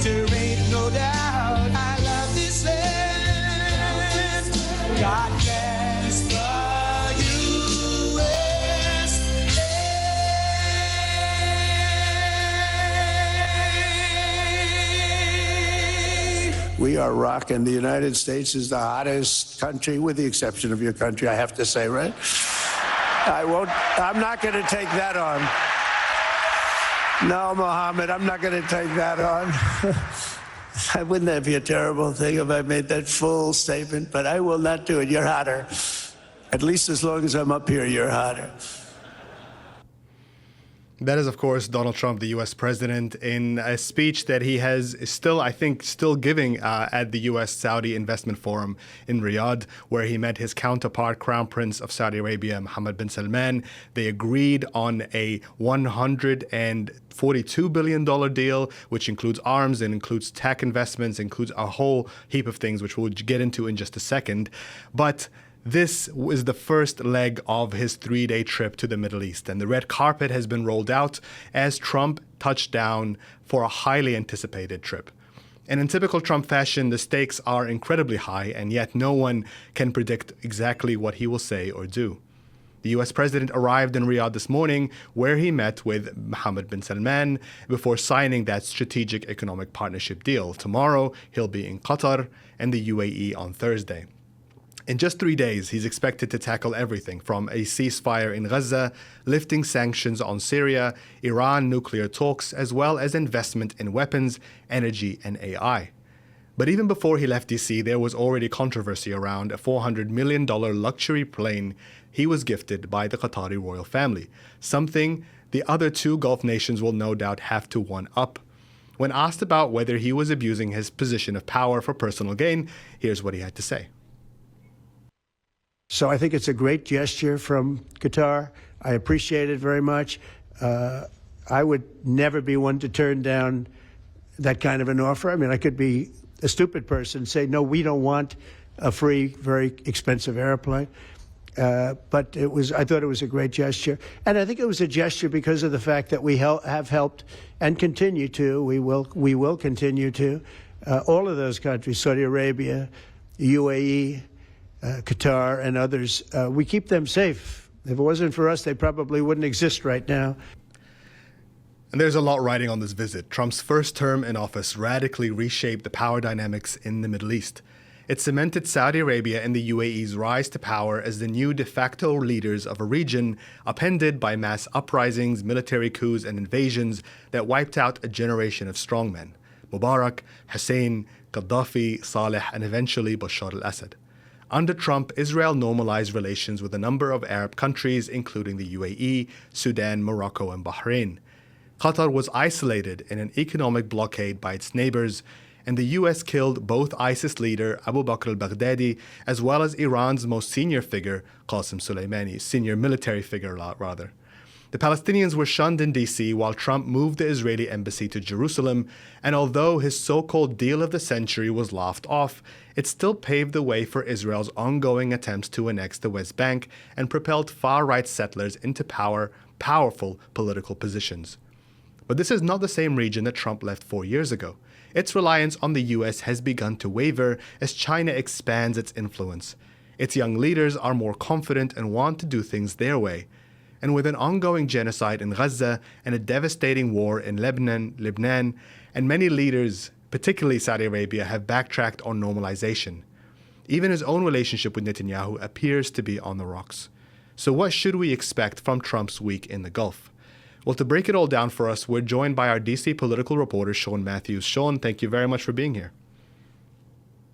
there ain't no doubt I love this land. God bless the USA. We are rocking. The United States is the hottest country, with the exception of your country, I have to say, right? I'm not going to take that on. No, Mohammed, I'm not going to take that on. Wouldn't that be a terrible thing if I made that full statement? But I will not do it. You're hotter. At least as long as I'm up here, you're hotter. That is, of course, Donald Trump, the U.S. president, in a speech that he has still giving at the U.S.-Saudi Investment Forum in Riyadh, where he met his counterpart, Crown Prince of Saudi Arabia, Mohammed bin Salman. They agreed on a $142 billion deal, which includes arms and includes tech investments, includes a whole heap of things, which we'll get into in just a second. But this is the first leg of his 3-day trip to the Middle East, and the red carpet has been rolled out as Trump touched down for a highly anticipated trip. And in typical Trump fashion, the stakes are incredibly high, and yet no one can predict exactly what he will say or do. The U.S. president arrived in Riyadh this morning, where he met with Mohammed bin Salman before signing that strategic economic partnership deal. Tomorrow, he'll be in Qatar and the UAE on Thursday. In just 3 days, he's expected to tackle everything from a ceasefire in Gaza, lifting sanctions on Syria, Iran nuclear talks, as well as investment in weapons, energy, and AI. But even before he left D.C., there was already controversy around a $400 million luxury plane he was gifted by the Qatari royal family, something the other two Gulf nations will no doubt have to one-up. When asked about whether he was abusing his position of power for personal gain, here's what he had to say. So I think it's a great gesture from Qatar. I appreciate it very much. I would never be one to turn down that kind of an offer. I mean, I could be a stupid person and say, no, we don't want a free, very expensive airplane. But I thought it was a great gesture. And I think it was a gesture because of the fact that we have helped and continue to, we will continue to, all of those countries, Saudi Arabia, UAE, Qatar, and others. We keep them safe. If it wasn't for us, they probably wouldn't exist right now. And there's a lot riding on this visit. Trump's first term in office radically reshaped the power dynamics in the Middle East. It cemented Saudi Arabia and the UAE's rise to power as the new de facto leaders of a region upended by mass uprisings, military coups, and invasions that wiped out a generation of strongmen: Mubarak, Hussein, Gaddafi, Saleh, and eventually Bashar al-Assad. Under Trump, Israel normalized relations with a number of Arab countries, including the UAE, Sudan, Morocco, and Bahrain. Qatar was isolated in an economic blockade by its neighbors, and the U.S. killed both ISIS leader Abu Bakr al-Baghdadi as well as Iran's most senior figure, Qasem Soleimani, senior military figure rather. The Palestinians were shunned in D.C. while Trump moved the Israeli embassy to Jerusalem, and although his so-called deal of the century was laughed off, it still paved the way for Israel's ongoing attempts to annex the West Bank and propelled far-right settlers into powerful political positions. But this is not the same region that Trump left 4 years ago. Its reliance on the U.S. has begun to waver as China expands its influence. Its young leaders are more confident and want to do things their way. And with an ongoing genocide in Gaza and a devastating war in Lebanon, and many leaders, particularly Saudi Arabia, have backtracked on normalization. Even his own relationship with Netanyahu appears to be on the rocks. So what should we expect from Trump's week in the Gulf? Well, to break it all down for us, we're joined by our DC political reporter, Sean Matthews. Sean, thank you very much for being here.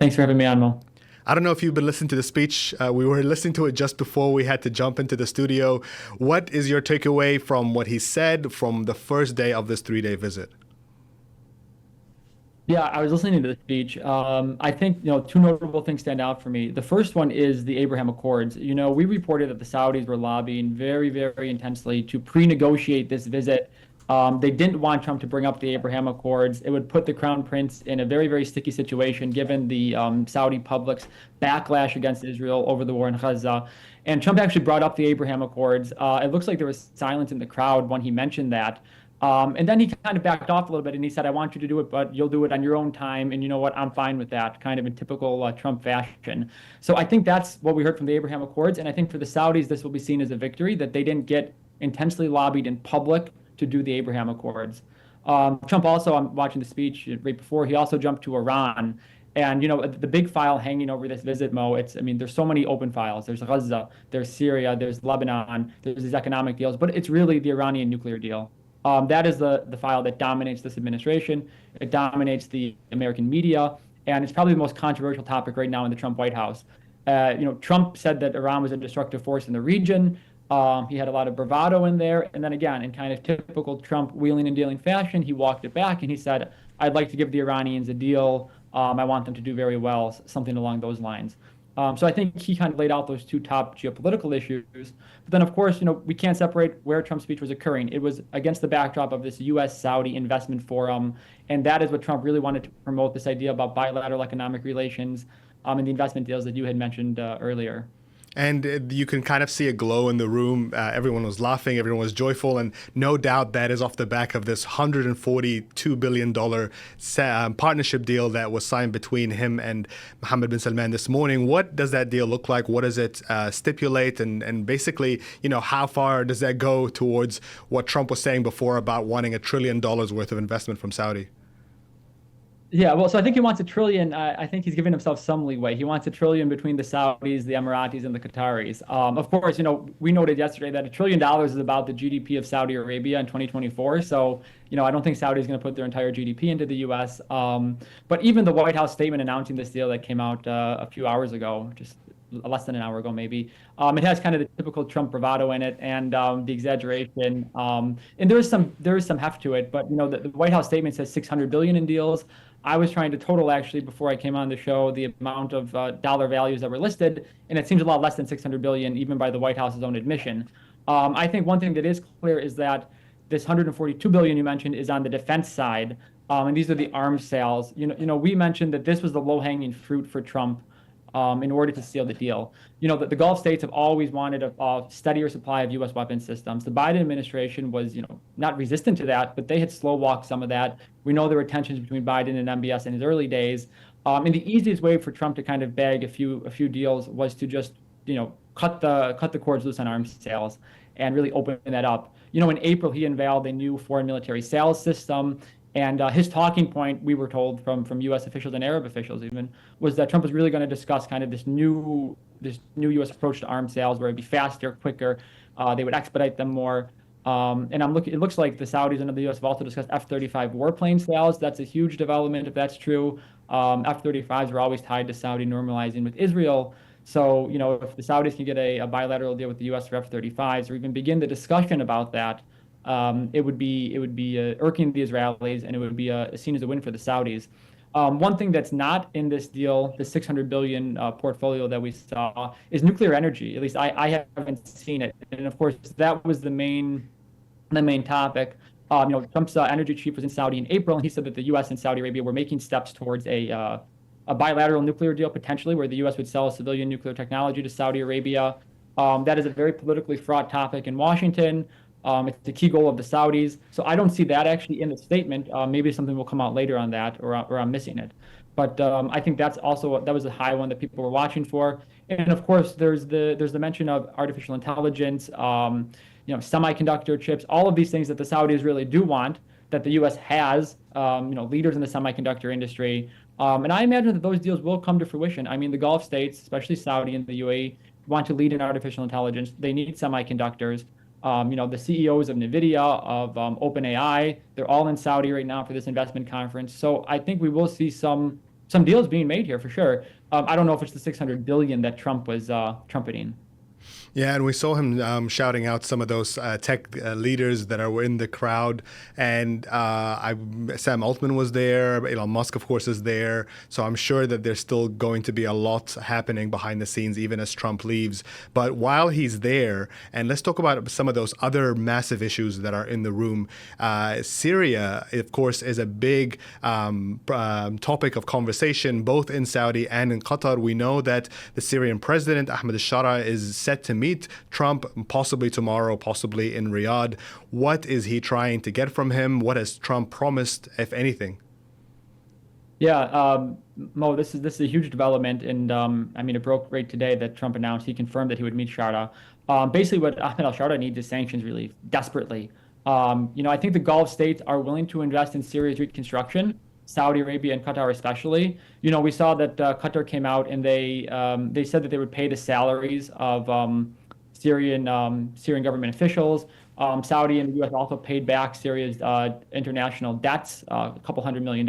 Thanks for having me on, Mo. I don't know if you've been listening to the speech. We were listening to it just before we had to jump into the studio. What is your takeaway from what he said from the first day of this 3-day visit? Yeah, I was listening to the speech. I think, two notable things stand out for me. The first one is the Abraham Accords. We reported that the Saudis were lobbying very, very intensely to pre-negotiate this visit. They didn't want Trump to bring up the Abraham Accords. It would put the Crown Prince in a very, very sticky situation given the Saudi public's backlash against Israel over the war in Gaza. And Trump actually brought up the Abraham Accords. It looks like there was silence in the crowd when he mentioned that. And then he kind of backed off a little bit and he said, I want you to do it, but you'll do it on your own time. And you know what? I'm fine with that, kind of in typical Trump fashion. So I think that's what we heard from the Abraham Accords. And I think for the Saudis, this will be seen as a victory that they didn't get intensely lobbied in public to do the Abraham Accords. Trump also, I'm watching the speech right before, he also jumped to Iran. And, the big file hanging over this visit, Mo, there's so many open files. There's Gaza, there's Syria, there's Lebanon, there's these economic deals, but it's really the Iranian nuclear deal. That is the file that dominates this administration. It dominates the American media, and it's probably the most controversial topic right now in the Trump White House. Trump said that Iran was a destructive force in the region. He had a lot of bravado in there. And then again, in kind of typical Trump wheeling and dealing fashion, he walked it back and he said, I'd like to give the Iranians a deal. I want them to do very well, something along those lines. So I think he kind of laid out those two top geopolitical issues. But then, of course, we can't separate where Trump's speech was occurring. It was against the backdrop of this U.S.-Saudi investment forum. And that is what Trump really wanted to promote, this idea about bilateral economic relations and the investment deals that you had mentioned earlier. And you can kind of see a glow in the room. Everyone was laughing, everyone was joyful, and no doubt that is off the back of this $142 billion partnership deal that was signed between him and Mohammed bin Salman this morning. What does that deal look like? What does it stipulate? And basically, how far does that go towards what Trump was saying before about wanting $1 trillion worth of investment from Saudi? Yeah, well, so I think he wants $1 trillion. I think he's giving himself some leeway. He wants $1 trillion between the Saudis, the Emiratis, and the Qataris. Of course, we noted yesterday that $1 trillion is about the GDP of Saudi Arabia in 2024. So, I don't think Saudi is going to put their entire GDP into the U.S. But even the White House statement announcing this deal that came out a few hours ago, just less than an hour ago, maybe, it has kind of the typical Trump bravado in it and the exaggeration. And there is some heft to it. But the White House statement says $600 billion in deals. I was trying to total, actually, before I came on the show, the amount of dollar values that were listed, and it seems a lot less than $600 billion, even by the White House's own admission. I think one thing that is clear is that this $142 billion you mentioned is on the defense side, and these are the arms sales. We mentioned that this was the low-hanging fruit for Trump in order to seal the deal. The Gulf states have always wanted a steadier supply of U.S. weapons systems. The Biden administration was, not resistant to that, but they had slow-walked some of that. We know there were tensions between Biden and MBS in his early days. And the easiest way for Trump to kind of bag a few deals was to just, cut the cords loose on arms sales and really open that up. In April, he unveiled a new foreign military sales system. And his talking point, we were told from U.S. officials and Arab officials even, was that Trump was really going to discuss kind of this new U.S. approach to arms sales, where it'd be faster, quicker, they would expedite them more. And it looks like the Saudis and the U.S. have also discussed F-35 warplane sales. That's a huge development if that's true. F-35s were always tied to Saudi normalizing with Israel. So, if the Saudis can get a bilateral deal with the U.S. for F-35s, or even begin the discussion about that, it would be irking the Israelis, and it would be seen as a win for the Saudis. One thing that's not in this deal, the $600 billion portfolio that we saw, is nuclear energy. At least I haven't seen it. And of course, that was the main topic. Trump's energy chief was in Saudi in April, and he said that the U.S. and Saudi Arabia were making steps towards a bilateral nuclear deal, potentially, where the U.S. would sell civilian nuclear technology to Saudi Arabia. That is a very politically fraught topic in Washington. It's a key goal of the Saudis. So I don't see that actually in the statement. Maybe something will come out later on that, or I'm missing it. But I think that was a high one that people were watching for. And of course, there's the mention of artificial intelligence, semiconductor chips, all of these things that the Saudis really do want, that the U.S. has, leaders in the semiconductor industry. And I imagine that those deals will come to fruition. The Gulf states, especially Saudi and the UAE, want to lead in artificial intelligence. They need semiconductors. The CEOs of NVIDIA, of OpenAI, they're all in Saudi right now for this investment conference. So I think we will see some deals being made here for sure. I don't know if it's the $600 billion that Trump was trumpeting. Yeah, and we saw him shouting out some of those tech leaders that are in the crowd. And Sam Altman was there. Elon Musk, of course, is there. So I'm sure that there's still going to be a lot happening behind the scenes, even as Trump leaves. But while he's there, and let's talk about some of those other massive issues that are in the room. Syria, of course, is a big topic of conversation, both in Saudi and in Qatar. We know that the Syrian president, Ahmed al-Shara, is set to meet Trump possibly tomorrow, possibly in Riyadh. What is he trying to get from him? What has Trump promised, if anything? Yeah, Mo, this is a huge development, and I mean, it broke right today that Trump announced he confirmed that he would meet Sharda. Basically, what Ahmed al-Sharda needs is sanctions relief desperately. I think the Gulf states are willing to invest in Syria's reconstruction, Saudi Arabia and Qatar especially. We saw that Qatar came out and they said that they would pay the salaries of Syrian government officials. Saudi and the U.S. also paid back Syria's international debts, a couple $100 million.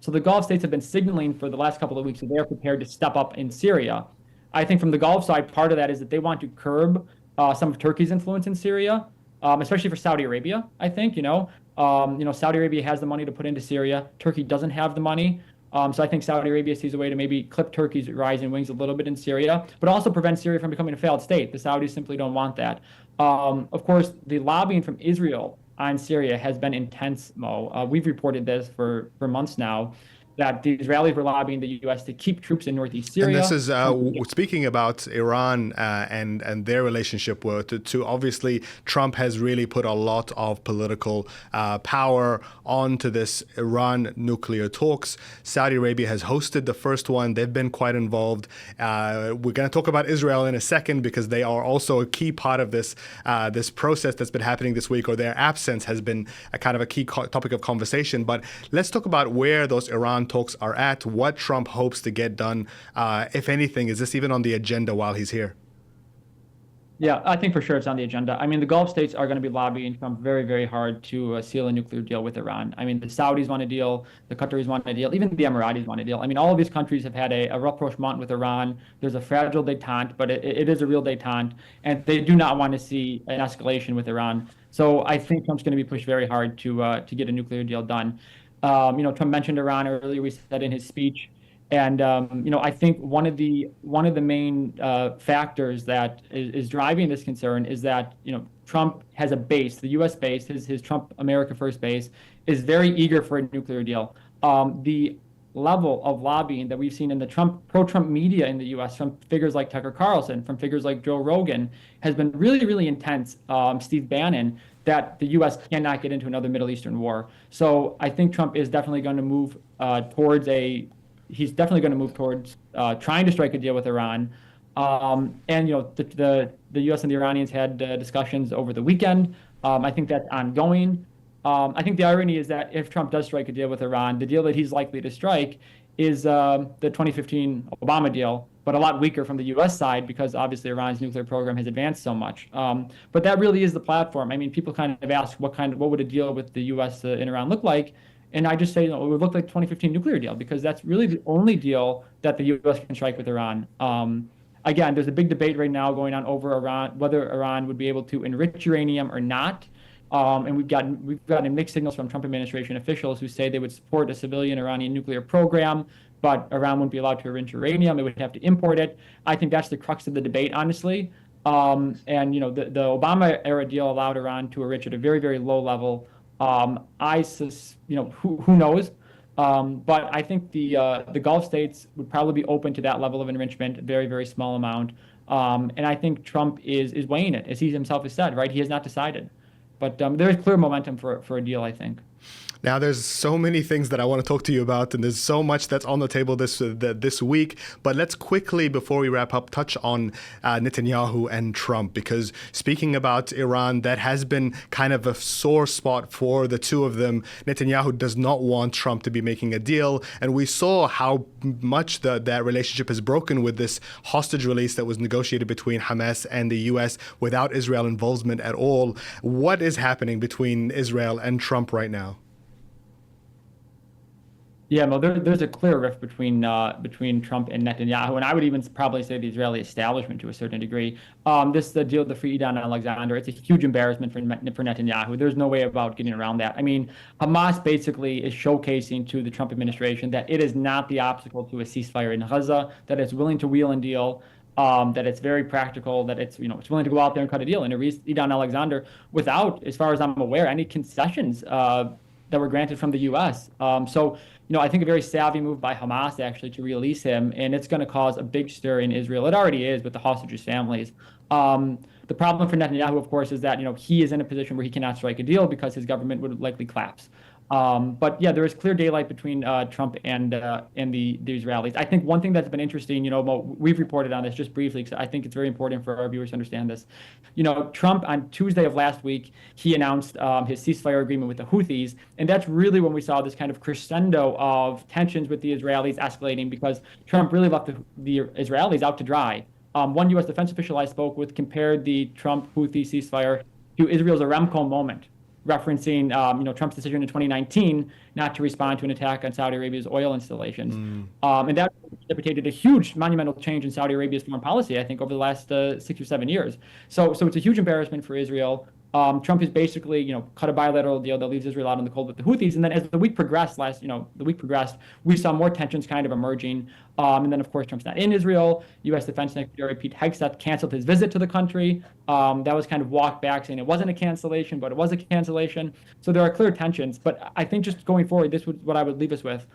So the Gulf states have been signaling for the last couple of weeks that they are prepared to step up in Syria. I think from the Gulf side, part of that is that they want to curb some of Turkey's influence in Syria, especially for Saudi Arabia. I think Saudi Arabia has the money to put into Syria. Turkey doesn't have the money. So I think Saudi Arabia sees a way to maybe clip Turkey's rising wings a little bit in Syria, but also prevent Syria from becoming a failed state. The Saudis simply don't want that. Of course, the lobbying from Israel on Syria has been intense, Mo. We've reported this for months now, that the Israelis were lobbying the U.S. to keep troops in northeast Syria. And this is speaking about Iran and their relationship to obviously Trump has really put a lot of political power onto this Iran nuclear talks. Saudi Arabia has hosted the first one. They've been quite involved. We're going to talk about Israel in a second because they are also a key part of this process that's been happening this week, or their absence has been a kind of a key topic of conversation. But let's talk about where those Iran talks are at, what Trump hopes to get done, if anything. Is this even on the agenda while he's here? Yeah, I think for sure it's on the agenda. I mean, the Gulf states are going to be lobbying Trump very, very hard to seal a nuclear deal with Iran. I mean, the Saudis want a deal, the Qataris want a deal, even the Emiratis want a deal. I mean, all of these countries have had a rapprochement with Iran. There's a fragile détente, but it is a real détente, and they do not want to see an escalation with Iran. So I think Trump's going to be pushed very hard to get a nuclear deal done. Trump mentioned Iran earlier, we said in his speech. And, I think one of the main factors that is driving this concern is that, Trump has a base, the U.S. base, his Trump America First base, is very eager for a nuclear deal. The level of lobbying that we've seen in the pro-Trump media in the U.S. from figures like Tucker Carlson, from figures like Joe Rogan, has been really, really intense. Steve Bannon, that the U.S. cannot get into another Middle Eastern war. So I think Trump is definitely going to move towards trying to strike a deal with Iran. The U.S. and the Iranians had discussions over the weekend. I think that's ongoing. I think the irony is that if Trump does strike a deal with Iran, the deal that he's likely to strike is the 2015 Obama deal, but a lot weaker from the U.S. side because obviously Iran's nuclear program has advanced so much. But that really is the platform. I mean, people kind of ask what would a deal with the U.S. And Iran look like? And I just say, it would look like the 2015 nuclear deal because that's really the only deal that the U.S. can strike with Iran. Again, there's a big debate right now going on over Iran, whether Iran would be able to enrich uranium or not. And we've gotten mixed signals from Trump administration officials who say they would support a civilian Iranian nuclear program, but Iran wouldn't be allowed to enrich uranium. It would have to import it. I think that's the crux of the debate, honestly. The Obama era deal allowed Iran to enrich at a very, very low level. Who knows? But I think the Gulf states would probably be open to that level of enrichment, a very, very small amount. And I think Trump is weighing it, as he himself has said, right? He has not decided. But there is clear momentum for a deal, I think. Now, there's so many things that I want to talk to you about, and there's so much that's on the table this week. But let's quickly, before we wrap up, touch on Netanyahu and Trump, because speaking about Iran, that has been kind of a sore spot for the two of them. Netanyahu does not want Trump to be making a deal, and we saw how much that relationship has broken with this hostage release that was negotiated between Hamas and the U.S. without Israel involvement at all. What is happening between Israel and Trump right now? Yeah, well, there's a clear rift between Trump and Netanyahu, and I would even probably say the Israeli establishment to a certain degree. The deal with the free Idan Alexander, it's a huge embarrassment for Netanyahu. There's no way about getting around that. I mean, Hamas basically is showcasing to the Trump administration that it is not the obstacle to a ceasefire in Gaza, that it's willing to wheel and deal, that it's very practical, that it's willing to go out there and cut a deal and erase Idan Alexander without, as far as I'm aware, any concessions that were granted from the U.S. I think a very savvy move by Hamas actually to release him, and it's going to cause a big stir in Israel. It already is with the hostages' families. The problem for Netanyahu, of course, is that he is in a position where he cannot strike a deal because his government would likely collapse. But yeah, there is clear daylight between Trump and the Israelis. I think one thing that's been interesting, we've reported on this just briefly because I think it's very important for our viewers to understand this. Trump on Tuesday of last week, he announced his ceasefire agreement with the Houthis, and that's really when we saw this kind of crescendo of tensions with the Israelis escalating because Trump really left the Israelis out to dry. One U.S. defense official I spoke with compared the Trump-Houthi ceasefire to Israel's Aramco moment, referencing Trump's decision in 2019 not to respond to an attack on Saudi Arabia's oil installations. And that precipitated a huge monumental change in Saudi Arabia's foreign policy, I think, over the last 6 or 7 years. So it's a huge embarrassment for Israel. Trump has basically, cut a bilateral deal that leaves Israel out in the cold with the Houthis. And then as the week progressed, we saw more tensions kind of emerging. And then, of course, Trump's not in Israel. U.S. Defense Secretary Pete Hegseth canceled his visit to the country. That was kind of walked back, saying it wasn't a cancellation, but it was a cancellation. So there are clear tensions. But I think just going forward, this was what I would leave us with.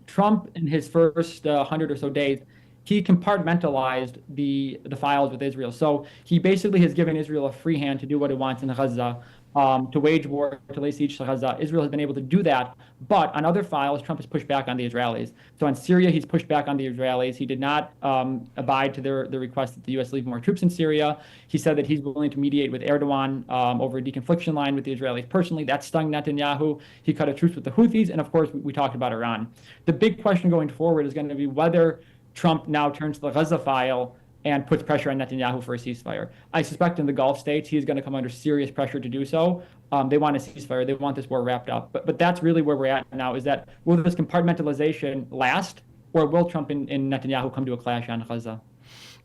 Trump, in his first 100 or so days, he compartmentalized the files with Israel. So he basically has given Israel a free hand to do what it wants in Gaza, to wage war, to lay siege to Gaza. Israel has been able to do that. But on other files, Trump has pushed back on the Israelis. So on Syria, he's pushed back on the Israelis. He did not abide to their request that the U.S. leave more troops in Syria. He said that he's willing to mediate with Erdogan over a deconfliction line with the Israelis personally. That stung Netanyahu. He cut a truce with the Houthis. And of course, we talked about Iran. The big question going forward is going to be whether Trump now turns to the Gaza file and puts pressure on Netanyahu for a ceasefire. I suspect in the Gulf states, he's going to come under serious pressure to do so. They want a ceasefire. They want this war wrapped up. But that's really where we're at now, is that will this compartmentalization last, or will Trump and Netanyahu come to a clash on Gaza?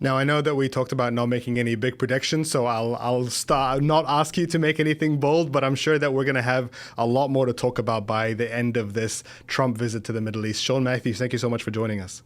Now, I know that we talked about not making any big predictions, so I'll not ask you to make anything bold, but I'm sure that we're going to have a lot more to talk about by the end of this Trump visit to the Middle East. Sean Matthews, thank you so much for joining us.